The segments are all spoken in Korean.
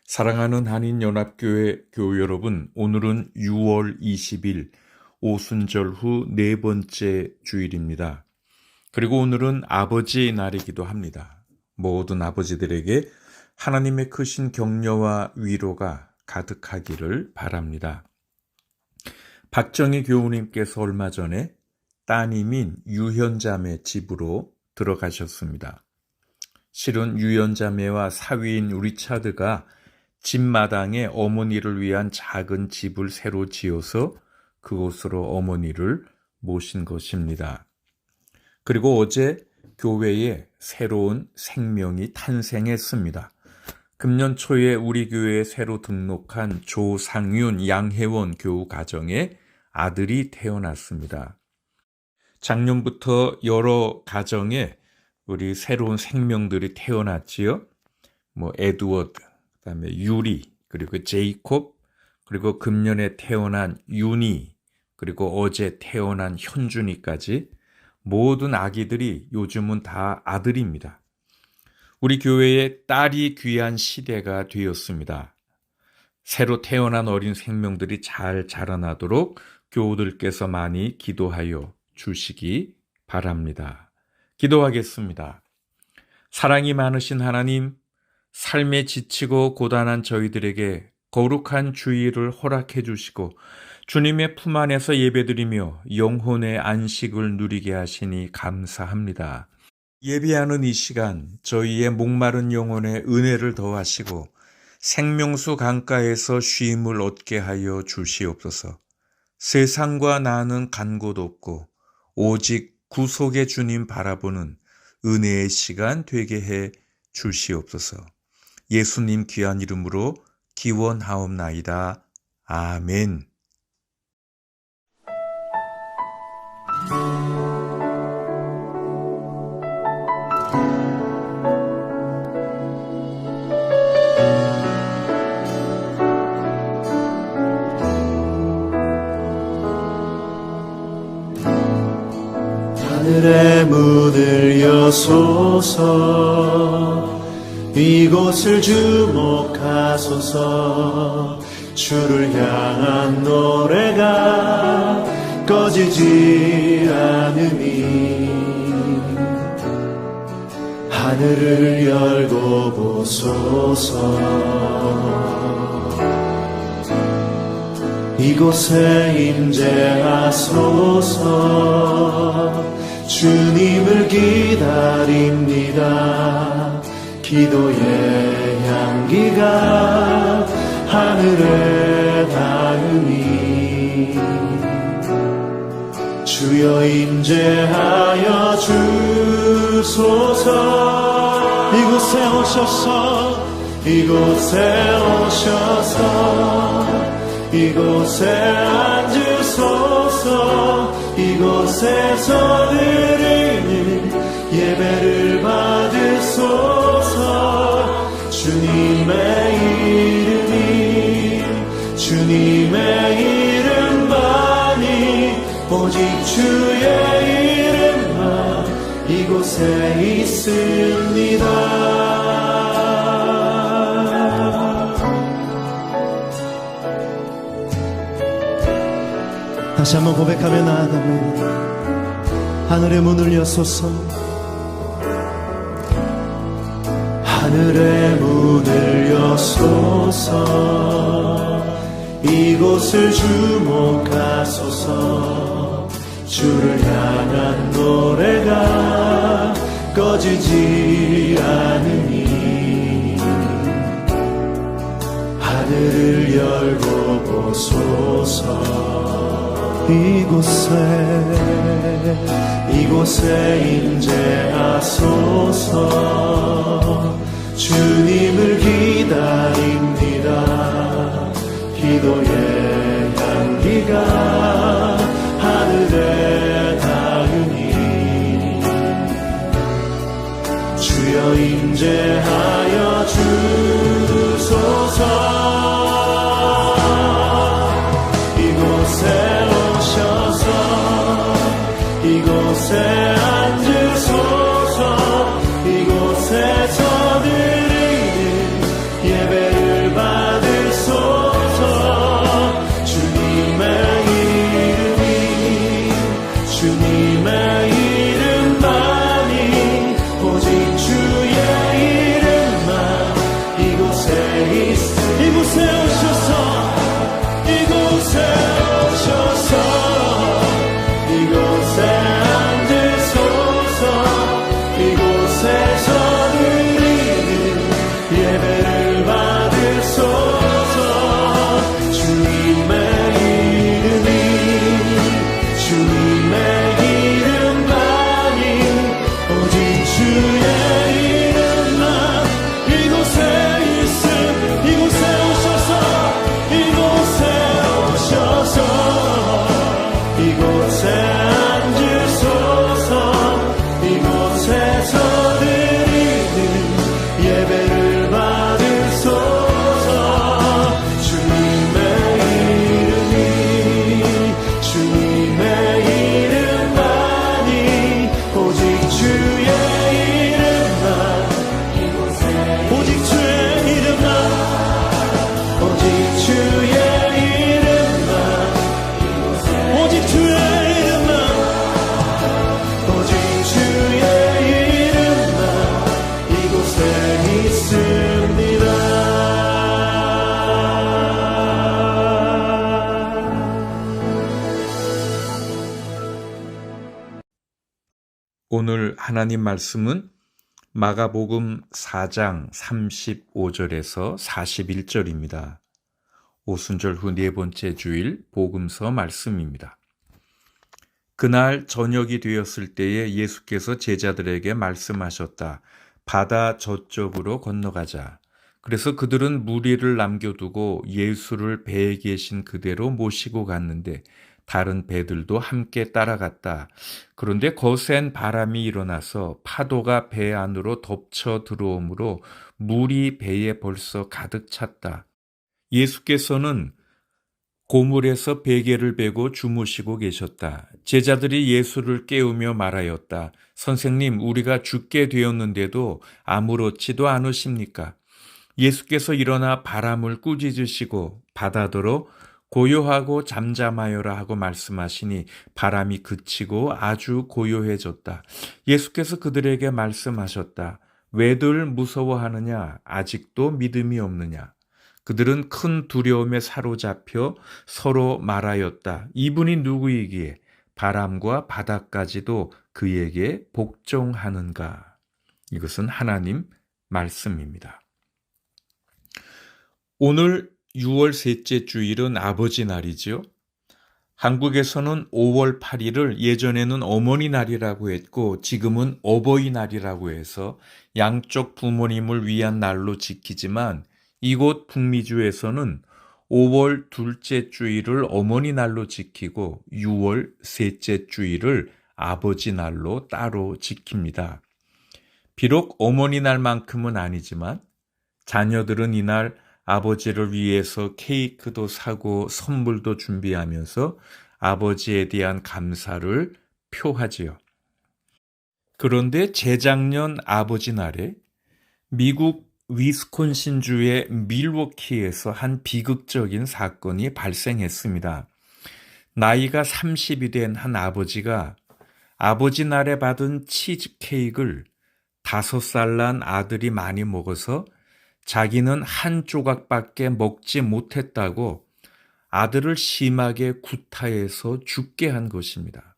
사랑하는 한인연합교회 교우 여러분, 오늘은 6월 20일 오순절 후 네 번째 주일입니다. 그리고 오늘은 아버지의 날이기도 합니다. 모든 아버지들에게 하나님의 크신 격려와 위로가 가득하기를 바랍니다. 박정희 교우님께서 얼마 전에 따님인 유현자매 집으로 들어가셨습니다. 실은 유현자매와 사위인 리차드가 집마당에 어머니를 위한 작은 집을 새로 지어서 그곳으로 어머니를 모신 것입니다. 그리고 어제 교회에 새로운 생명이 탄생했습니다. 금년 초에 우리 교회에 새로 등록한 조상윤 양혜원 교우 가정에 아들이 태어났습니다. 작년부터 여러 가정에 우리 새로운 생명들이 태어났지요. 에드워드, 그다음에 유리, 그리고 제이콥, 그리고 금년에 태어난 윤희, 그리고 어제 태어난 현준이까지 모든 아기들이 요즘은 다 아들입니다. 우리 교회에 딸이 귀한 시대가 되었습니다. 새로 태어난 어린 생명들이 잘 자라나도록 교우들께서 많이 기도하여 주시기 바랍니다. 기도하겠습니다. 사랑이 많으신 하나님, 삶에 지치고 고단한 저희들에게 거룩한 주일을 허락해 주시고 주님의 품 안에서 예배드리며 영혼의 안식을 누리게 하시니 감사합니다. 예배하는 이 시간 저희의 목마른 영혼에 은혜를 더하시고 생명수 강가에서 쉼을 얻게 하여 주시옵소서. 세상과 나는 간 곳 없고 오직 구속의 주님 바라보는 은혜의 시간 되게 해 주시옵소서. 예수님 귀한 이름으로 기원하옵나이다. 아멘. 하늘의 문을 여소서. 이곳을 주목하소서. 주를 향한 노래가 꺼지지 않으니 하늘을 열고 보소서. 이곳에 임재하소서. 주님을 기다립니다. 기도의 향기가 하늘에 닿으니 주여 임재하여 주소서. 이곳에 오셔서 이곳에 오셔서 이곳에 앉으소서. 이곳에서 드리는 예배를 받으소서. 주님의 이름만이 오직 주의 이름만 이곳에 있습니다. 다시 한번 고백하며 나아갑니다. 하늘의 문을 여소서. 하늘의 문을 여소서. 이곳을 주목하소서. 주를 향한 노래가 꺼지지 않으니 하늘을 열고 보소서. 이곳에 임재하소서. 주님을 기다립니다. 기도의 향기가 하늘에 닿으니 주여 임재하여 주소서. 이곳에 앉으소서. 이곳에서 드리는 받으소서. 주님의 이름이 주님의 이름만이 오직 주의 이름만 이곳에 있음 이곳에 오셔서 이곳에 오셔서 이곳에 앉으소서. 이곳에서 드리는 예배를 받으소서. 주님의 이름이 주님의 이름만이 오직 주의 이름만 오직 주의 이름만 오직 주의 이름만 오직 주의 이름만 오직 주의 이름만 이곳에 있습니다. 오늘 하나님 말씀은 마가복음 4장 35절에서 41절입니다. 오순절 후 네 번째 주일 복음서 말씀입니다. 그날 저녁이 되었을 때에 예수께서 제자들에게 말씀하셨다. 바다 저쪽으로 건너가자. 그래서 그들은 무리를 남겨두고 예수를 배에 계신 그대로 모시고 갔는데 다른 배들도 함께 따라갔다. 그런데 거센 바람이 일어나서 파도가 배 안으로 덮쳐 들어오므로 물이 배에 벌써 가득 찼다. 예수께서는 고물에서 베개를 베고 주무시고 계셨다. 제자들이 예수를 깨우며 말하였다. 선생님, 우리가 죽게 되었는데도 아무렇지도 않으십니까? 예수께서 일어나 바람을 꾸짖으시고 바다더러 고요하고 잠잠하여라 하고 말씀하시니 바람이 그치고 아주 고요해졌다. 예수께서 그들에게 말씀하셨다. 왜들 무서워하느냐? 아직도 믿음이 없느냐? 그들은 큰 두려움에 사로잡혀 서로 말하였다. 이분이 누구이기에 바람과 바다까지도 그에게 복종하는가? 이것은 하나님 말씀입니다. 오늘 6월 셋째 주일은 아버지 날이죠. 한국에서는 5월 8일을 예전에는 어머니 날이라고 했고 지금은 어버이날이라고 해서 양쪽 부모님을 위한 날로 지키지만 이곳 북미주에서는 5월 둘째 주일을 어머니 날로 지키고 6월 셋째 주일을 아버지 날로 따로 지킵니다. 비록 어머니 날만큼은 아니지만 자녀들은 이날 아버지를 위해서 케이크도 사고 선물도 준비하면서 아버지에 대한 감사를 표하지요. 그런데 재작년 아버지 날에 미국 위스콘신주의 밀워키에서 한 비극적인 사건이 발생했습니다. 나이가 30이 된 한 아버지가 아버지 날에 받은 치즈케이크를 5살 난 아들이 많이 먹어서 자기는 한 조각밖에 먹지 못했다고 아들을 심하게 구타해서 죽게 한 것입니다.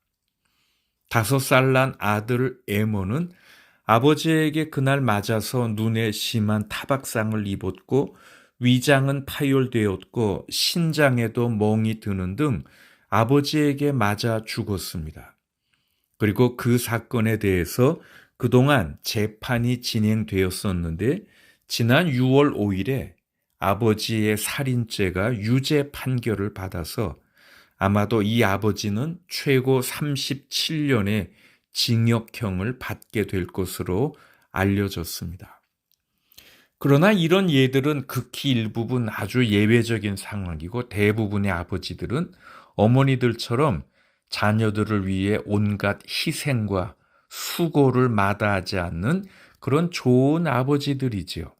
5살 난 아들 에머는 아버지에게 그날 맞아서 눈에 심한 타박상을 입었고 위장은 파열되었고 신장에도 멍이 드는 등 아버지에게 맞아 죽었습니다. 그리고 그 사건에 대해서 그동안 재판이 진행되었었는데 지난 6월 5일에 아버지의 살인죄가 유죄 판결을 받아서 아마도 이 아버지는 최고 37년의 징역형을 받게 될 것으로 알려졌습니다. 그러나 이런 예들은 극히 일부분 아주 예외적인 상황이고 대부분의 아버지들은 어머니들처럼 자녀들을 위해 온갖 희생과 수고를 마다하지 않는 그런 좋은 아버지들이지요.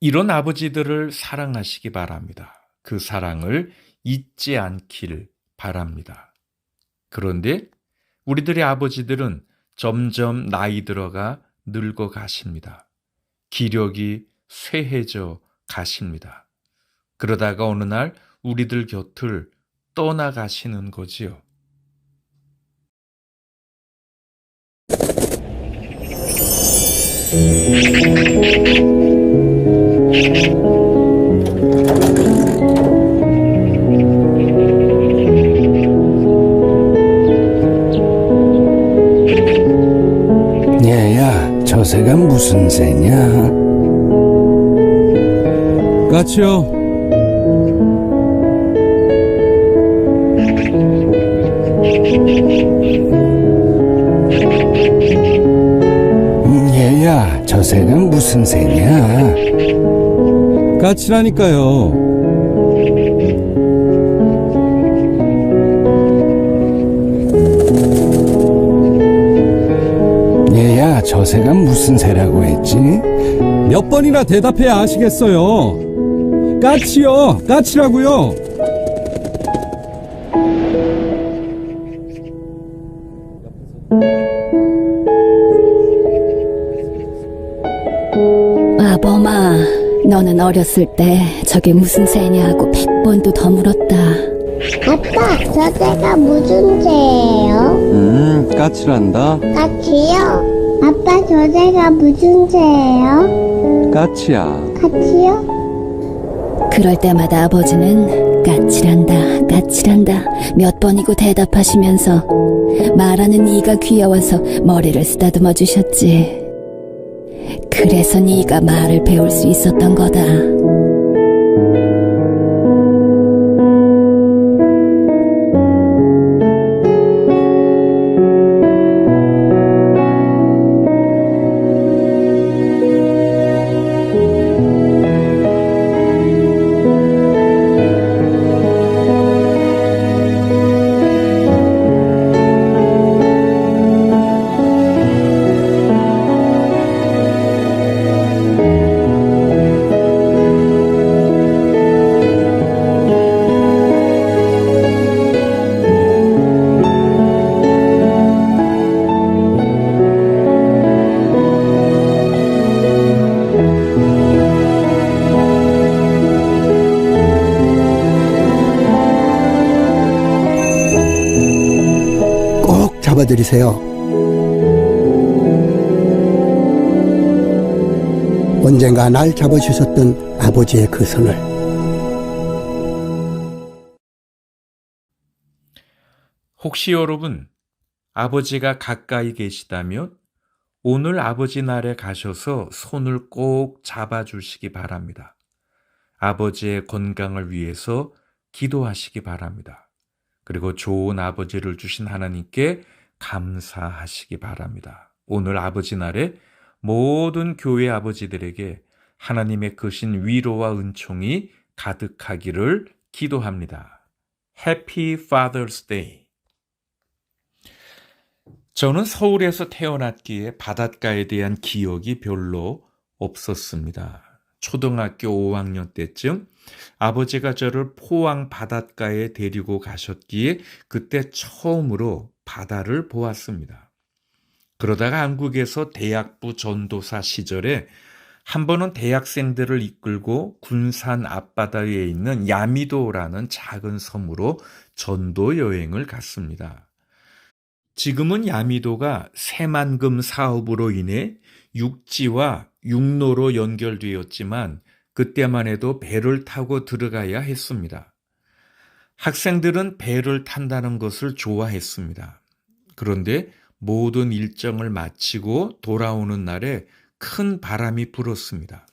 이런 아버지들을 사랑하시기 바랍니다. 그 사랑을 잊지 않길 바랍니다. 그런데 우리들의 아버지들은 점점 나이 들어가 늙어 가십니다. 기력이 쇠해져 가십니다. 그러다가 어느 날 우리들 곁을 떠나가시는 거지요. 얘야, 저 새가 무슨 새냐? 까치요. 얘야, 저 새가 무슨 새냐? 까치라니까요. 얘야, 저 새가 무슨 새라고 했지? 몇 번이나 대답해야 아시겠어요. 까치요. 까치라고요. 아범아, 너는 어렸을 때 저게 무슨 새냐고 100번도 더 물었다. 아빠, 저 새가 무슨 새예요? 까치란다. 까치요? 아빠, 저 새가 무슨 새예요? 까치야. 까치요? 그럴 때마다 아버지는 까칠한다, 까칠한다 몇 번이고 대답하시면서 말하는 이가 귀여워서 머리를 쓰다듬어 주셨지. 그래서 네가 말을 배울 수 있었던 거다. 꼭 잡아드리세요. 언젠가 날 잡아주셨던 아버지의 그 손을. 혹시 여러분, 아버지가 가까이 계시다면 오늘 아버지 날에 가셔서 손을 꼭 잡아주시기 바랍니다. 아버지의 건강을 위해서 기도하시기 바랍니다. 그리고 좋은 아버지를 주신 하나님께 감사하시기 바랍니다. 오늘 아버지 날에 모든 교회 아버지들에게 하나님의 크신 위로와 은총이 가득하기를 기도합니다. Happy Father's Day. 저는 서울에서 태어났기에 바닷가에 대한 기억이 별로 없었습니다. 초등학교 5학년 때쯤 아버지가 저를 포항 바닷가에 데리고 가셨기에 그때 처음으로 바다를 보았습니다. 그러다가 한국에서 대학부 전도사 시절에 한 번은 대학생들을 이끌고 군산 앞바다에 있는 야미도라는 작은 섬으로 전도 여행을 갔습니다. 지금은 야미도가 새만금 사업으로 인해 육지와 육로로 연결되었지만 그때만 해도 배를 타고 들어가야 했습니다. 학생들은 배를 탄다는 것을 좋아했습니다. 그런데 모든 일정을 마치고 돌아오는 날에 큰 바람이 불었습니다.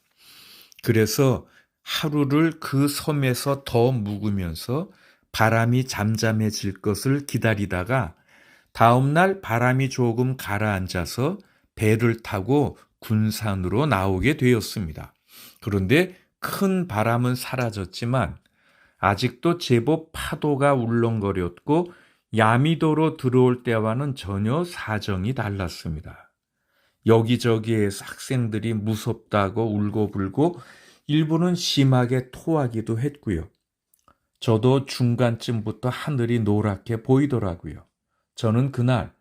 그래서 하루를 그 섬에서 더 묵으면서 바람이 잠잠해질 것을 기다리다가 다음날 바람이 조금 가라앉아서 배를 타고 군산으로 나오게 되었습니다. 그런데 큰 바람은 사라졌지만 아직도 제법 파도가 울렁거렸고 야미도로 들어올 때와는 전혀 사정이 달랐습니다. 여기저기에서 학생들이 무섭다고 울고불고 일부는 심하게 토하기도 했고요. 저도 중간쯤부터 하늘이 노랗게 보이더라고요. 저는 그날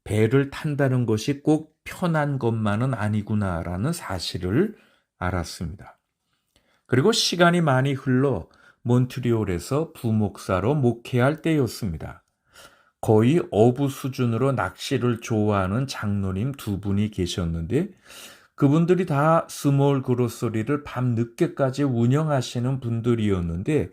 배를 탄다는 것이 꼭 편한 것만은 아니구나라는 사실을 알았습니다. 그리고 시간이 많이 흘러 몬트리올에서 부목사로 목회할 때였습니다. 거의 어부 수준으로 낚시를 좋아하는 장로님 두 분이 계셨는데 그분들이 다 스몰 그로서리를 밤 늦게까지 운영하시는 분들이었는데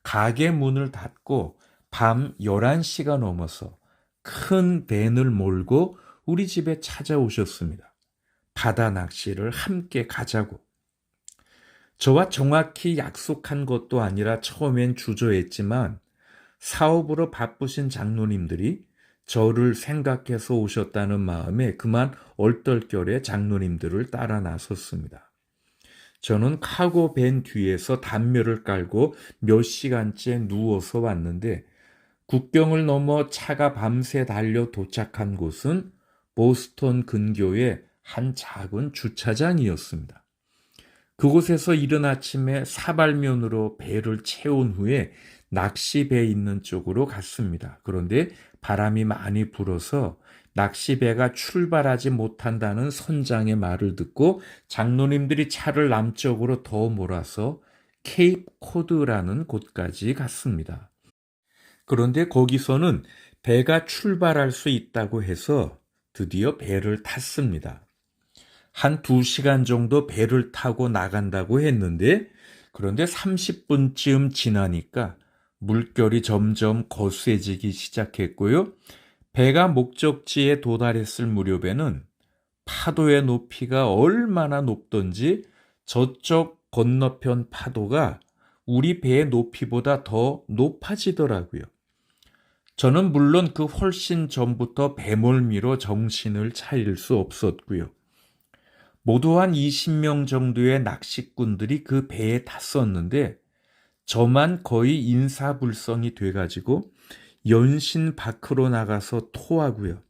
가게 문을 닫고 밤 11시가 넘어서 큰 밴을 몰고 우리 집에 찾아오셨습니다. 바다 낚시를 함께 가자고. 저와 정확히 약속한 것도 아니라 처음엔 주저했지만 사업으로 바쁘신 장로님들이 저를 생각해서 오셨다는 마음에 그만 얼떨결에 장로님들을 따라 나섰습니다. 저는 카고 밴 뒤에서 담요를 깔고 몇 시간째 누워서 왔는데 국경을 넘어 차가 밤새 달려 도착한 곳은 보스턴 근교의 한 작은 주차장이었습니다. 그곳에서 이른 아침에 사발면으로 배를 채운 후에 낚시배 있는 쪽으로 갔습니다. 그런데 바람이 많이 불어서 낚시배가 출발하지 못한다는 선장의 말을 듣고 장로님들이 차를 남쪽으로 더 몰아서 케이프 코드라는 곳까지 갔습니다. 그런데 거기서는 배가 출발할 수 있다고 해서 드디어 배를 탔습니다. 한 2시간 정도 배를 타고 나간다고 했는데 그런데 30분쯤 지나니까 물결이 점점 거세지기 시작했고요. 배가 목적지에 도달했을 무렵에는 파도의 높이가 얼마나 높던지 저쪽 건너편 파도가 우리 배의 높이보다 더 높아지더라고요. 저는 물론 그 훨씬 전부터 배멀미로 정신을 차릴 수 없었고요. 모두 한 20명 정도의 낚시꾼들이 그 배에 탔었는데 저만 거의 인사불성이 돼가지고 연신 밖으로 나가서 토하고요.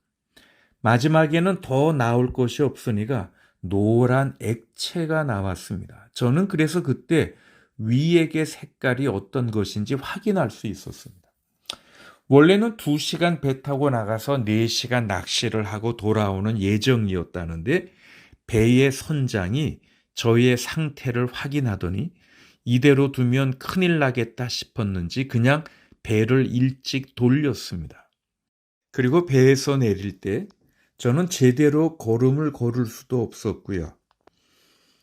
마지막에는 더 나올 것이 없으니까 노란 액체가 나왔습니다. 저는 그래서 그때 위액의 색깔이 어떤 것인지 확인할 수 있었습니다. 원래는 2시간 배 타고 나가서 4시간 낚시를 하고 돌아오는 예정이었다는데 배의 선장이 저의 상태를 확인하더니 이대로 두면 큰일 나겠다 싶었는지 그냥 배를 일찍 돌렸습니다. 그리고 배에서 내릴 때 저는 제대로 걸음을 걸을 수도 없었고요.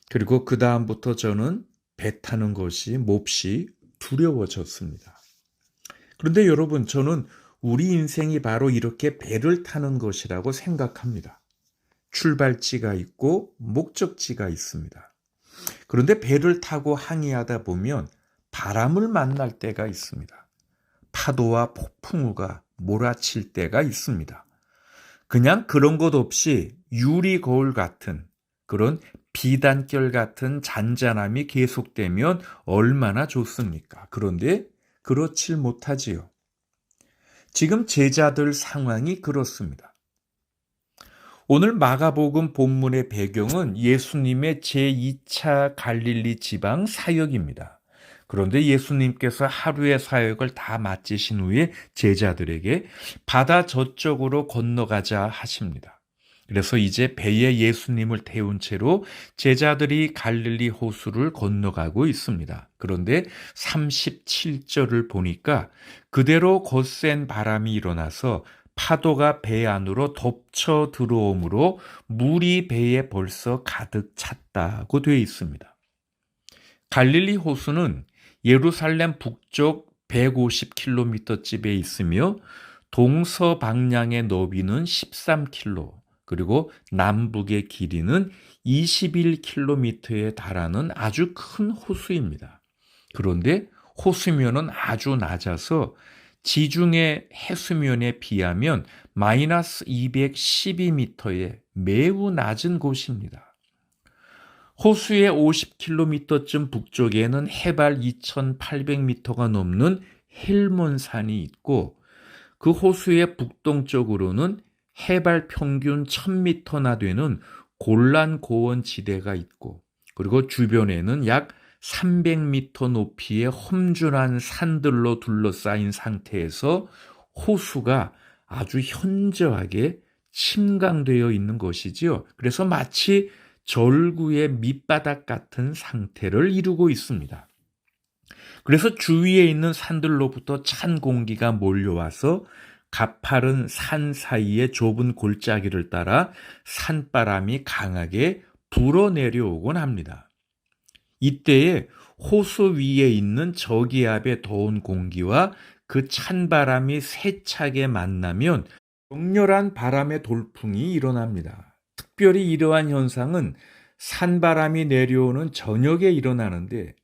그리고 그 다음부터 저는 배 타는 것이 몹시 두려워졌습니다. 그런데 여러분, 저는 우리 인생이 바로 이렇게 배를 타는 것이라고 생각합니다. 출발지가 있고 목적지가 있습니다. 그런데 배를 타고 항해하다 보면 바람을 만날 때가 있습니다. 파도와 폭풍우가 몰아칠 때가 있습니다. 그냥 그런 것 없이 유리 거울 같은 그런 비단결 같은 잔잔함이 계속되면 얼마나 좋습니까? 그런데 그렇질 못하지요. 지금 제자들 상황이 그렇습니다. 오늘 마가복음 본문의 배경은 예수님의 제2차 갈릴리 지방 사역입니다. 그런데 예수님께서 하루의 사역을 다 마치신 후에 제자들에게 바다 저쪽으로 건너가자 하십니다. 그래서 이제 배에 예수님을 태운 채로 제자들이 갈릴리 호수를 건너가고 있습니다. 그런데 37절을 보니까 그대로 거센 바람이 일어나서 파도가 배 안으로 덮쳐 들어오므로 물이 배에 벌써 가득 찼다고 되어 있습니다. 갈릴리 호수는 예루살렘 북쪽 150km쯤에 있으며 동서방향의 너비는 13km, 그리고 남북의 길이는 21km에 달하는 아주 큰 호수입니다. 그런데 호수면은 아주 낮아서 지중해 해수면에 비하면 마이너스 212m의 매우 낮은 곳입니다. 호수의 50km쯤 북쪽에는 해발 2800m가 넘는 헬몬산이 있고 그 호수의 북동쪽으로는 해발 평균 1000m나 되는 골란 고원 지대가 있고 그리고 주변에는 약 300m 높이의 험준한 산들로 둘러싸인 상태에서 호수가 아주 현저하게 침강되어 있는 것이지요. 그래서 마치 절구의 밑바닥 같은 상태를 이루고 있습니다. 그래서 주위에 있는 산들로부터 찬 공기가 몰려와서 가파른 산 사이의 좁은 골짜기를 따라 산바람이 강하게 불어내려오곤 합니다. 이때에 호수 위에 있는 저기압의 더운 공기와 그 찬 바람이 세차게 만나면 격렬한 바람의 돌풍이 일어납니다. 특별히 이러한 현상은 산바람이 내려오는 저녁에 일어나는데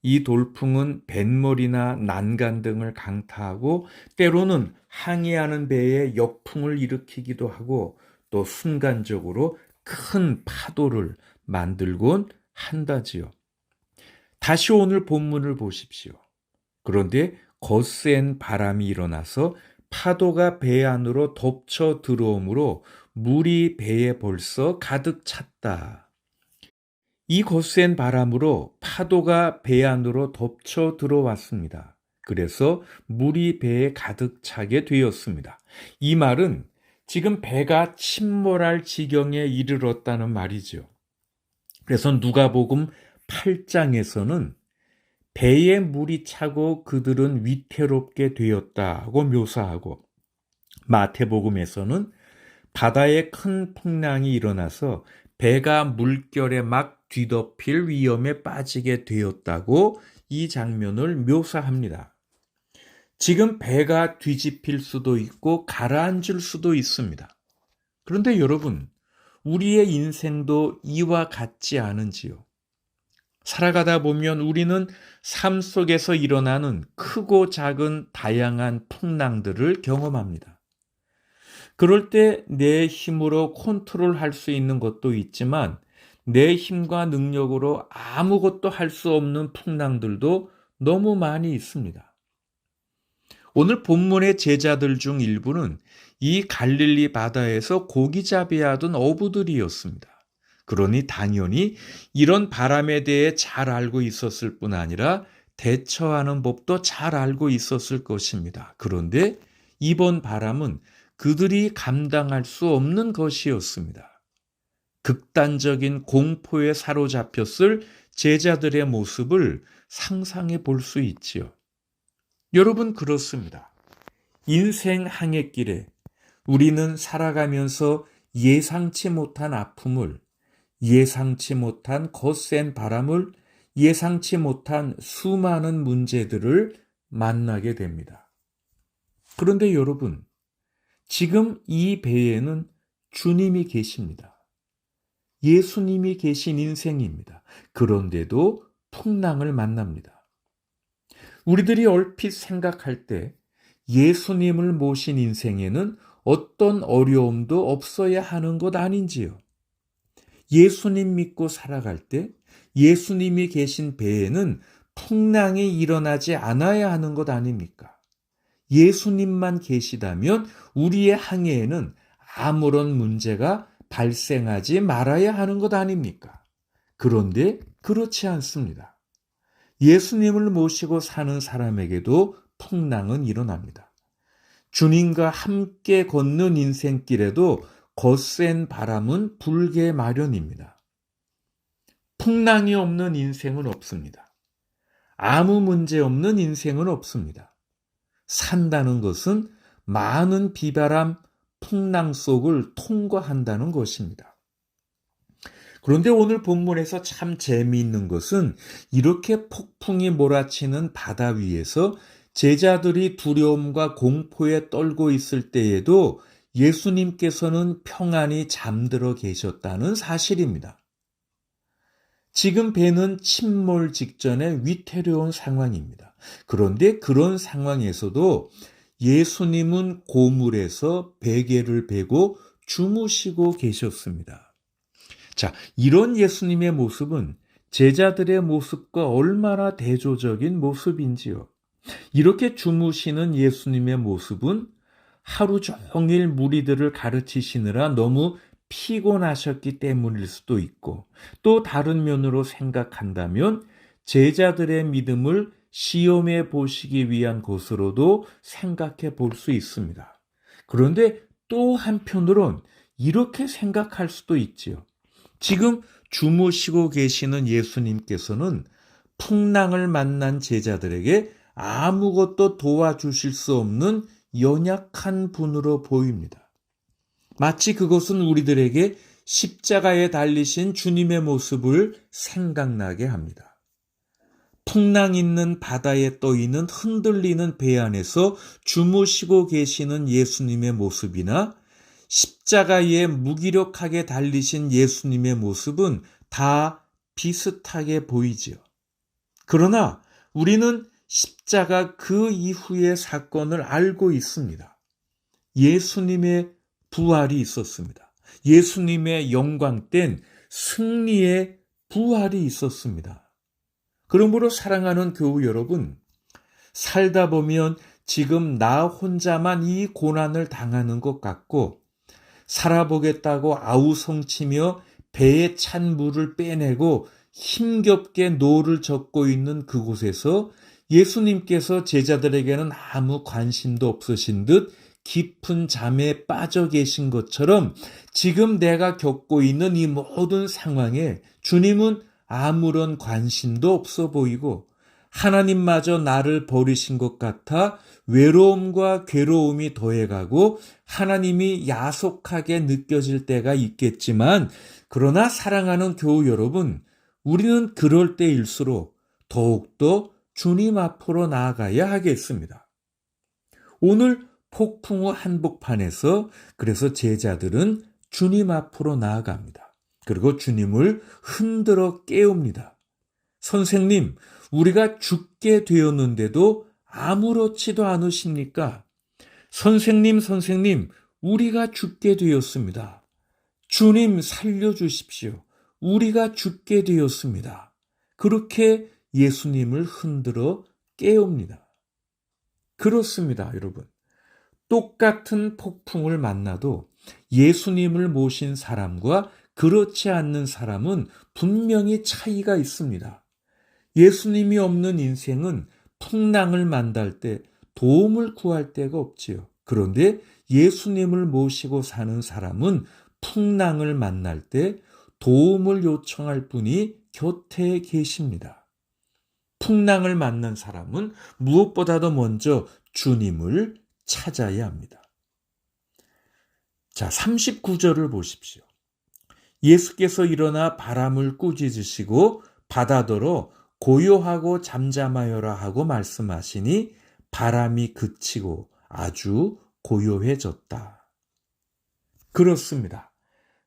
이 돌풍은 뱃머리나 난간 등을 강타하고 때로는 항해하는 배에 역풍을 일으키기도 하고 또 순간적으로 큰 파도를 만들곤 한다지요. 다시 오늘 본문을 보십시오. 그런데 거센 바람이 일어나서 파도가 배 안으로 덮쳐 들어오므로 물이 배에 벌써 가득 찼다. 이 거센 바람으로 파도가 배 안으로 덮쳐 들어왔습니다. 그래서 물이 배에 가득 차게 되었습니다. 이 말은 지금 배가 침몰할 지경에 이르렀다는 말이죠. 그래서 누가복음 8장에서는 배에 물이 차고 그들은 위태롭게 되었다고 묘사하고, 마태복음에서는 바다에 큰 풍랑이 일어나서 배가 물결에 막 뒤덮일 위험에 빠지게 되었다고 이 장면을 묘사합니다. 지금 배가 뒤집힐 수도 있고 가라앉을 수도 있습니다. 그런데 여러분, 우리의 인생도 이와 같지 않은지요? 살아가다 보면 우리는 삶 속에서 일어나는 크고 작은 다양한 풍랑들을 경험합니다. 그럴 때 내 힘으로 컨트롤할 수 있는 것도 있지만 내 힘과 능력으로 아무것도 할 수 없는 풍랑들도 너무 많이 있습니다. 오늘 본문의 제자들 중 일부는 이 갈릴리 바다에서 고기잡이 하던 어부들이었습니다. 그러니 당연히 이런 바람에 대해 잘 알고 있었을 뿐 아니라 대처하는 법도 잘 알고 있었을 것입니다. 그런데 이번 바람은 그들이 감당할 수 없는 것이었습니다. 극단적인 공포에 사로잡혔을 제자들의 모습을 상상해 볼 수 있지요. 여러분, 그렇습니다. 인생 항해길에 우리는 살아가면서 예상치 못한 아픔을, 예상치 못한 거센 바람을, 예상치 못한 수많은 문제들을 만나게 됩니다. 그런데 여러분, 지금 이 배에는 주님이 계십니다. 예수님이 계신 인생입니다. 그런데도 풍랑을 만납니다. 우리들이 얼핏 생각할 때 예수님을 모신 인생에는 어떤 어려움도 없어야 하는 것 아닌지요? 예수님 믿고 살아갈 때 예수님이 계신 배에는 풍랑이 일어나지 않아야 하는 것 아닙니까? 예수님만 계시다면 우리의 항해에는 아무런 문제가 발생하지 말아야 하는 것 아닙니까? 그런데 그렇지 않습니다. 예수님을 모시고 사는 사람에게도 풍랑은 일어납니다. 주님과 함께 걷는 인생길에도 거센 바람은 불게 마련입니다. 풍랑이 없는 인생은 없습니다. 아무 문제 없는 인생은 없습니다. 산다는 것은 많은 비바람, 풍랑 속을 통과한다는 것입니다. 그런데 오늘 본문에서 참 재미있는 것은 이렇게 폭풍이 몰아치는 바다 위에서 제자들이 두려움과 공포에 떨고 있을 때에도 예수님께서는 평안히 잠들어 계셨다는 사실입니다. 지금 배는 침몰 직전에 위태로운 상황입니다. 그런데 그런 상황에서도 예수님은 고물에서 베개를 베고 주무시고 계셨습니다. 자, 이런 예수님의 모습은 제자들의 모습과 얼마나 대조적인 모습인지요. 이렇게 주무시는 예수님의 모습은 하루 종일 무리들을 가르치시느라 너무 피곤하셨기 때문일 수도 있고, 또 다른 면으로 생각한다면 제자들의 믿음을 시험해 보시기 위한 곳으로도 생각해 볼 수 있습니다. 그런데 또 한편으론 이렇게 생각할 수도 있지요. 지금 주무시고 계시는 예수님께서는 풍랑을 만난 제자들에게 아무것도 도와주실 수 없는 연약한 분으로 보입니다. 마치 그것은 우리들에게 십자가에 달리신 주님의 모습을 생각나게 합니다. 풍랑 있는 바다에 떠있는 흔들리는 배 안에서 주무시고 계시는 예수님의 모습이나 십자가에 무기력하게 달리신 예수님의 모습은 다 비슷하게 보이지요. 그러나 우리는 십자가 그 이후의 사건을 알고 있습니다. 예수님의 부활이 있었습니다. 예수님의 영광된 승리의 부활이 있었습니다. 그러므로 사랑하는 교우 여러분, 살다 보면 지금 나 혼자만 이 고난을 당하는 것 같고 살아보겠다고 아우성치며 배에 찬 물을 빼내고 힘겹게 노를 젓고 있는 그곳에서 예수님께서 제자들에게는 아무 관심도 없으신 듯 깊은 잠에 빠져 계신 것처럼 지금 내가 겪고 있는 이 모든 상황에 주님은 아무런 관심도 없어 보이고 하나님마저 나를 버리신 것 같아 외로움과 괴로움이 더해가고 하나님이 야속하게 느껴질 때가 있겠지만 그러나 사랑하는 교우 여러분, 우리는 그럴 때일수록 더욱더 주님 앞으로 나아가야 하겠습니다. 오늘 폭풍 후 한복판에서 그래서 제자들은 주님 앞으로 나아갑니다. 그리고 주님을 흔들어 깨웁니다. 선생님, 우리가 죽게 되었는데도 아무렇지도 않으십니까? 선생님, 우리가 죽게 되었습니다. 주님 살려주십시오. 우리가 죽게 되었습니다. 그렇게 예수님을 흔들어 깨웁니다. 그렇습니다, 여러분. 똑같은 폭풍을 만나도 예수님을 모신 사람과 그렇지 않는 사람은 분명히 차이가 있습니다. 예수님이 없는 인생은 풍랑을 만날 때 도움을 구할 데가 없지요. 그런데 예수님을 모시고 사는 사람은 풍랑을 만날 때 도움을 요청할 분이 곁에 계십니다. 풍랑을 만난 사람은 무엇보다도 먼저 주님을 찾아야 합니다. 자, 39절을 보십시오. 예수께서 일어나 바람을 꾸짖으시고 바다더러 고요하고 잠잠하여라 하고 말씀하시니 바람이 그치고 아주 고요해졌다. 그렇습니다.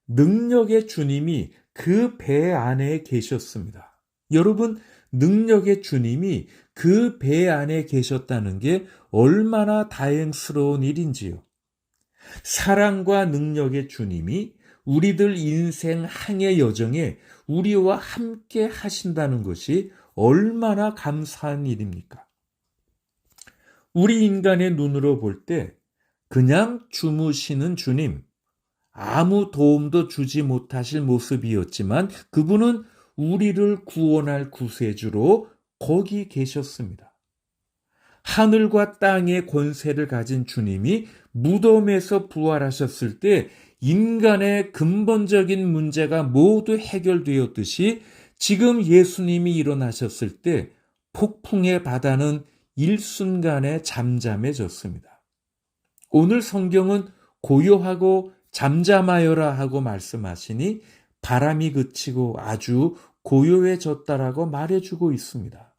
능력의 주님이 그 배 안에 계셨습니다. 여러분, 능력의 주님이 그 배 안에 계셨다는 게 얼마나 다행스러운 일인지요. 사랑과 능력의 주님이 우리들 인생 항해 여정에 우리와 함께 하신다는 것이 얼마나 감사한 일입니까? 우리 인간의 눈으로 볼 때 그냥 주무시는 주님, 아무 도움도 주지 못하실 모습이었지만 그분은 우리를 구원할 구세주로 거기 계셨습니다. 하늘과 땅의 권세를 가진 주님이 무덤에서 부활하셨을 때 인간의 근본적인 문제가 모두 해결되었듯이 지금 예수님이 일어나셨을 때 폭풍의 바다는 일순간에 잠잠해졌습니다. 오늘 성경은 고요하고 잠잠하여라 하고 말씀하시니 바람이 그치고 아주 고요해졌다라고 말해주고 있습니다.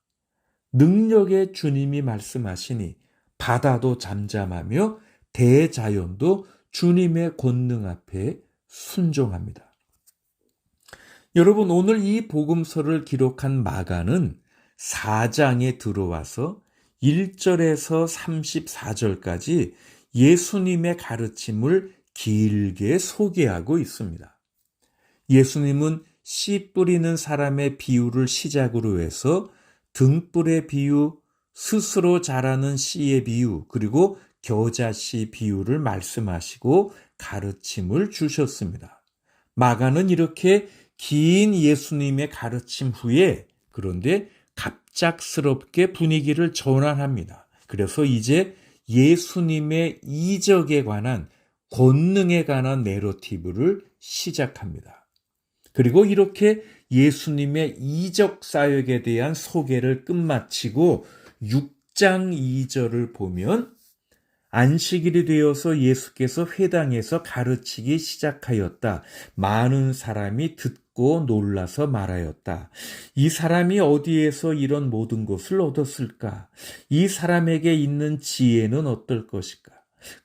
능력의 주님이 말씀하시니 바다도 잠잠하며 대자연도 주님의 권능 앞에 순종합니다. 여러분, 오늘 이 복음서를 기록한 마가는 4장에 들어와서 1절에서 34절까지 예수님의 가르침을 길게 소개하고 있습니다. 예수님은 씨 뿌리는 사람의 비유를 시작으로 해서 등불의 비유, 스스로 자라는 씨의 비유, 그리고 겨자씨 비유를 말씀하시고 가르침을 주셨습니다. 마가는 이렇게 긴 예수님의 가르침 후에 그런데 갑작스럽게 분위기를 전환합니다. 그래서 이제 예수님의 이적에 관한, 권능에 관한 내러티브를 시작합니다. 그리고 이렇게 예수님의 이적 사역에 대한 소개를 끝마치고 6장 2절을 보면 안식일이 되어서 예수께서 회당에서 가르치기 시작하였다. 많은 사람이 듣고 놀라서 말하였다. 이 사람이 어디에서 이런 모든 것을 얻었을까? 이 사람에게 있는 지혜는 어떨 것일까?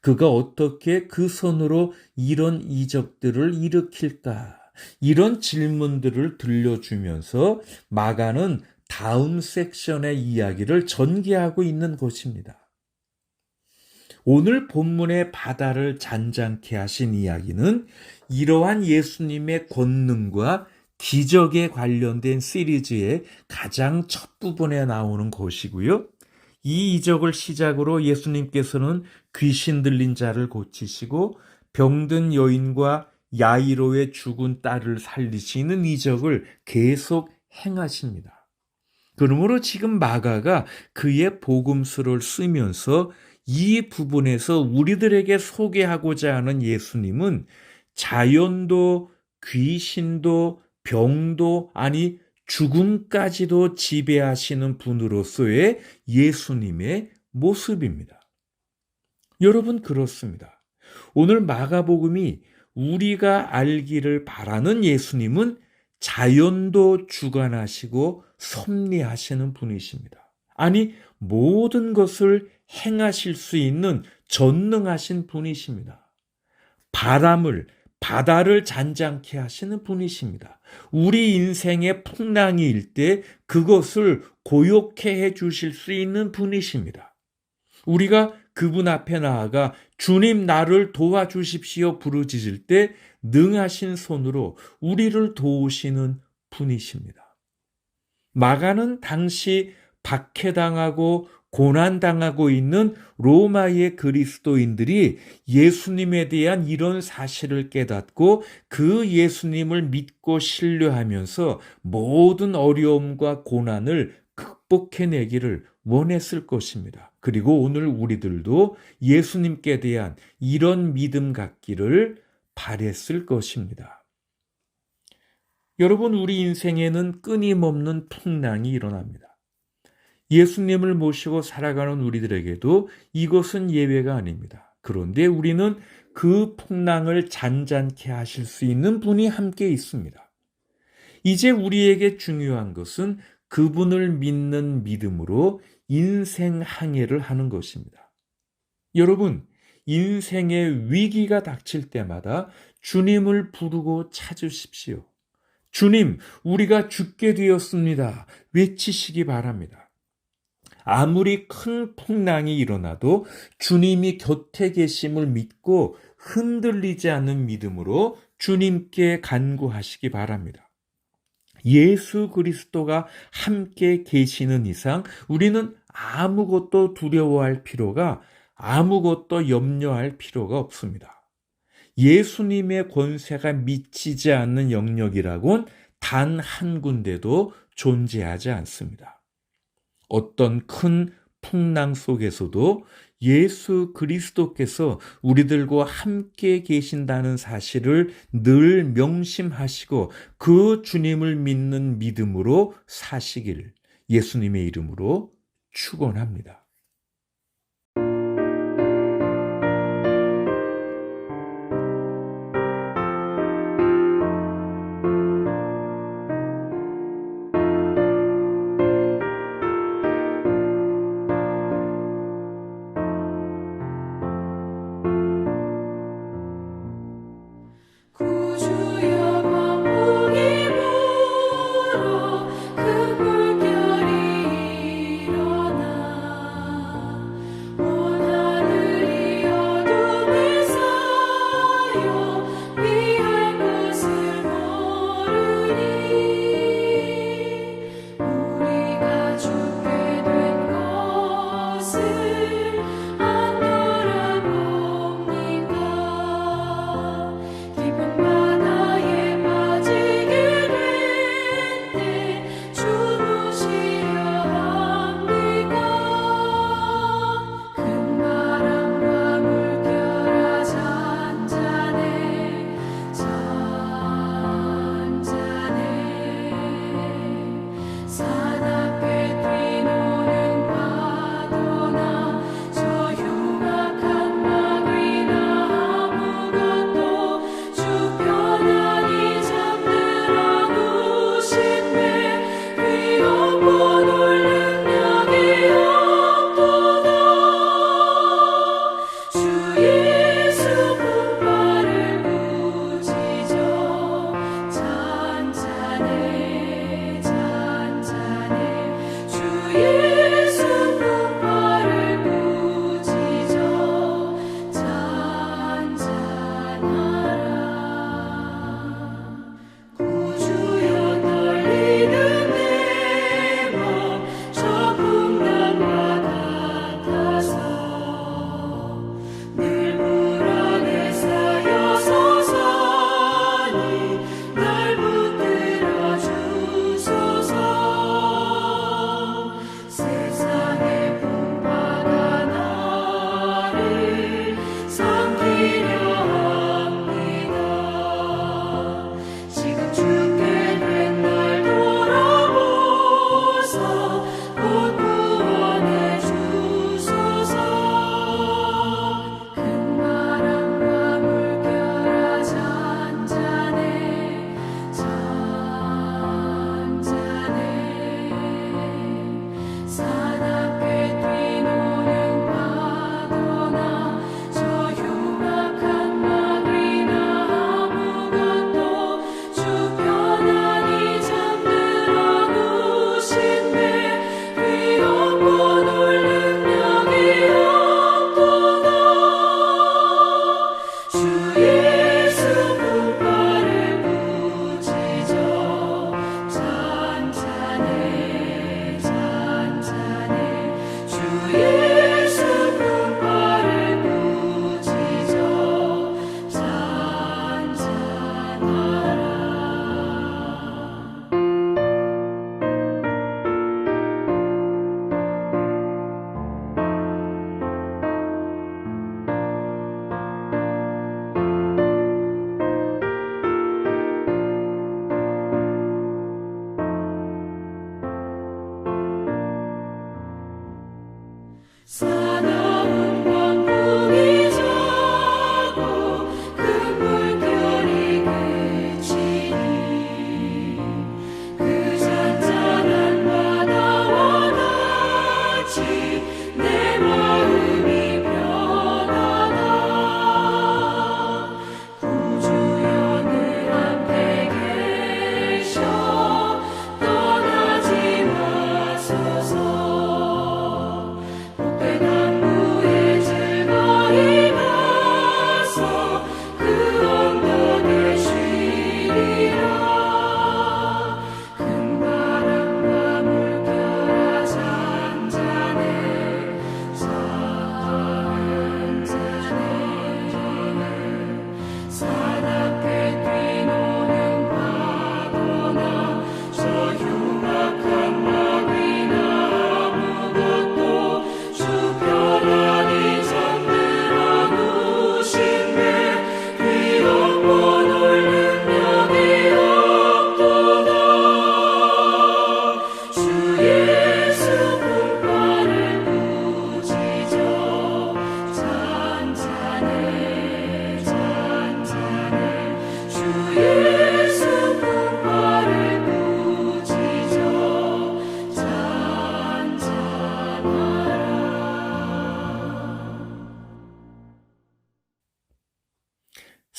그가 어떻게 그 손으로 이런 이적들을 일으킬까? 이런 질문들을 들려주면서 마가는 다음 섹션의 이야기를 전개하고 있는 것입니다. 오늘 본문의 바다를 잔잔케 하신 이야기는 이러한 예수님의 권능과 기적에 관련된 시리즈의 가장 첫 부분에 나오는 것이고요. 이 이적을 시작으로 예수님께서는 귀신 들린 자를 고치시고 병든 여인과 야이로의 죽은 딸을 살리시는 이적을 계속 행하십니다. 그러므로 지금 마가가 그의 복음서를 쓰면서 이 부분에서 우리들에게 소개하고자 하는 예수님은 자연도, 귀신도, 병도, 아니 죽음까지도 지배하시는 분으로서의 예수님의 모습입니다. 여러분, 그렇습니다. 오늘 마가복음이 우리가 알기를 바라는 예수님은 자연도 주관하시고 섭리하시는 분이십니다. 아니, 모든 것을 행하실 수 있는 전능하신 분이십니다. 바다를 잔잔케 하시는 분이십니다. 우리 인생의 풍랑이 일 때 그것을 고요케 해 주실 수 있는 분이십니다. 우리가 그분 앞에 나아가 주님 나를 도와주십시오 부르짖을 때 능하신 손으로 우리를 도우시는 분이십니다. 마가는 당시 박해당하고 고난당하고 있는 로마의 그리스도인들이 예수님에 대한 이런 사실을 깨닫고 그 예수님을 믿고 신뢰하면서 모든 어려움과 고난을 극복해내기를 원했을 것입니다. 그리고 오늘 우리들도 예수님께 대한 이런 믿음 갖기를 바랬을 것입니다. 여러분, 우리 인생에는 끊임없는 풍랑이 일어납니다. 예수님을 모시고 살아가는 우리들에게도 이것은 예외가 아닙니다. 그런데 우리는 그 풍랑을 잔잔케 하실 수 있는 분이 함께 있습니다. 이제 우리에게 중요한 것은 그분을 믿는 믿음으로 인생 항해를 하는 것입니다. 여러분, 인생의 위기가 닥칠 때마다 주님을 부르고 찾으십시오. 주님, 우리가 죽게 되었습니다. 외치시기 바랍니다. 아무리 큰 풍랑이 일어나도 주님이 곁에 계심을 믿고 흔들리지 않는 믿음으로 주님께 간구하시기 바랍니다. 예수 그리스도가 함께 계시는 이상 우리는 아무것도 두려워할 필요가, 아무것도 염려할 필요가 없습니다. 예수님의 권세가 미치지 않는 영역이라곤 단 한 군데도 존재하지 않습니다. 어떤 큰 풍랑 속에서도 예수 그리스도께서 우리들과 함께 계신다는 사실을 늘 명심하시고 그 주님을 믿는 믿음으로 사시기를 예수님의 이름으로 축원합니다.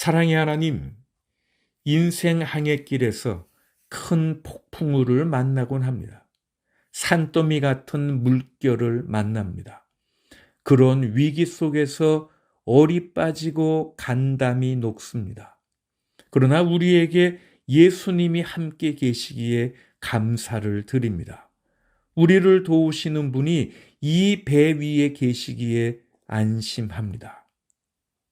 사랑의 하나님, 인생 항해길에서 큰 폭풍우를 만나곤 합니다. 산더미 같은 물결을 만납니다. 그런 위기 속에서 얼이 빠지고 간담이 녹습니다. 그러나 우리에게 예수님이 함께 계시기에 감사를 드립니다. 우리를 도우시는 분이 이 배 위에 계시기에 안심합니다.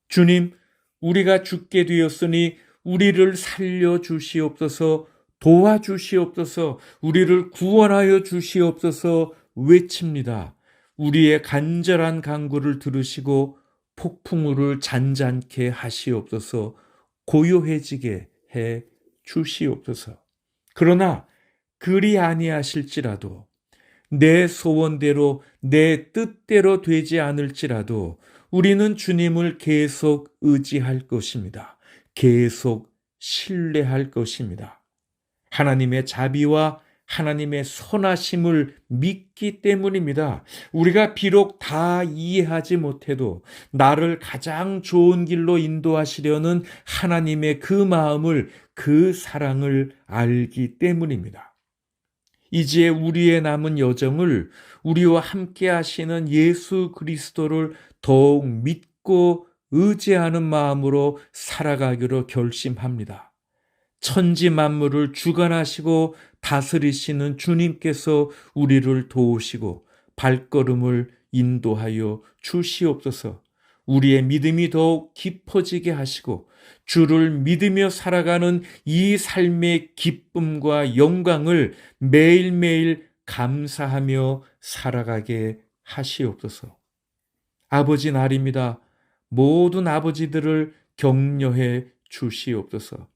주님, 우리가 죽게 되었으니 우리를 살려주시옵소서, 도와주시옵소서, 우리를 구원하여 주시옵소서 외칩니다. 우리의 간절한 간구를 들으시고 폭풍우를 잔잔케 하시옵소서, 고요해지게 해 주시옵소서. 그러나 그리 아니하실지라도, 내 소원대로 내 뜻대로 되지 않을지라도 우리는 주님을 계속 의지할 것입니다. 계속 신뢰할 것입니다. 하나님의 자비와 하나님의 선하심을 믿기 때문입니다. 우리가 비록 다 이해하지 못해도 나를 가장 좋은 길로 인도하시려는 하나님의 그 마음을, 그 사랑을 알기 때문입니다. 이제 우리의 남은 여정을 우리와 함께 하시는 예수 그리스도를 더욱 믿고 의지하는 마음으로 살아가기로 결심합니다. 천지 만물을 주관하시고 다스리시는 주님께서 우리를 도우시고 발걸음을 인도하여 주시옵소서. 우리의 믿음이 더욱 깊어지게 하시고 주를 믿으며 살아가는 이 삶의 기쁨과 영광을 매일매일 감사하며 살아가게 하시옵소서. 아버지 날입니다. 모든 아버지들을 격려해 주시옵소서.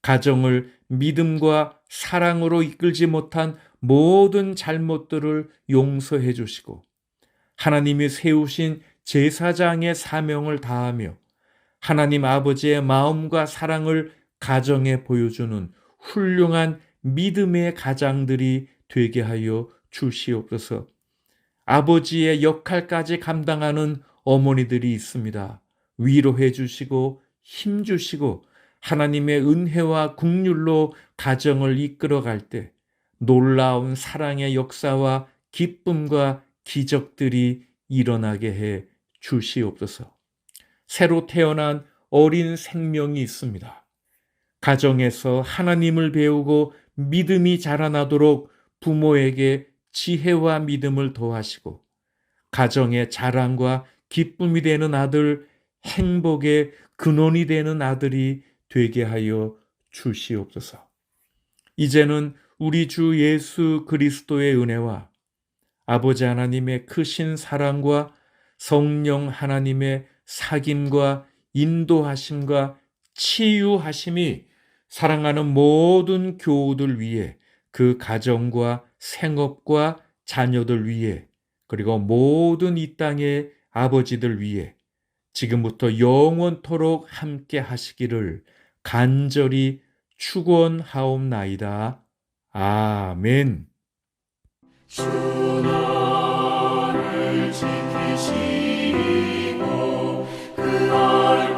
가정을 믿음과 사랑으로 이끌지 못한 모든 잘못들을 용서해 주시고 하나님이 세우신 제사장의 사명을 다하며 하나님 아버지의 마음과 사랑을 가정에 보여주는 훌륭한 믿음의 가장들이 되게 하여 주시옵소서. 아버지의 역할까지 감당하는 어머니들이 있습니다. 위로해 주시고 힘 주시고 하나님의 은혜와 긍휼로 가정을 이끌어갈 때 놀라운 사랑의 역사와 기쁨과 기적들이 일어나게 해 주시옵소서. 새로 태어난 어린 생명이 있습니다. 가정에서 하나님을 배우고 믿음이 자라나도록 부모에게 지혜와 믿음을 더하시고 가정의 자랑과 기쁨이 되는 아들, 행복의 근원이 되는 아들이 되게 하여 주시옵소서. 이제는 우리 주 예수 그리스도의 은혜와 아버지 하나님의 크신 사랑과 성령 하나님의 사귐과 인도하심과 치유하심이 사랑하는 모든 교우들 위해, 그 가정과 생업과 자녀들 위해, 그리고 모든 이 땅의 아버지들 위해 지금부터 영원토록 함께 하시기를 간절히 축원하옵나이다. 아멘. 주 나를 지키시고 그 얼굴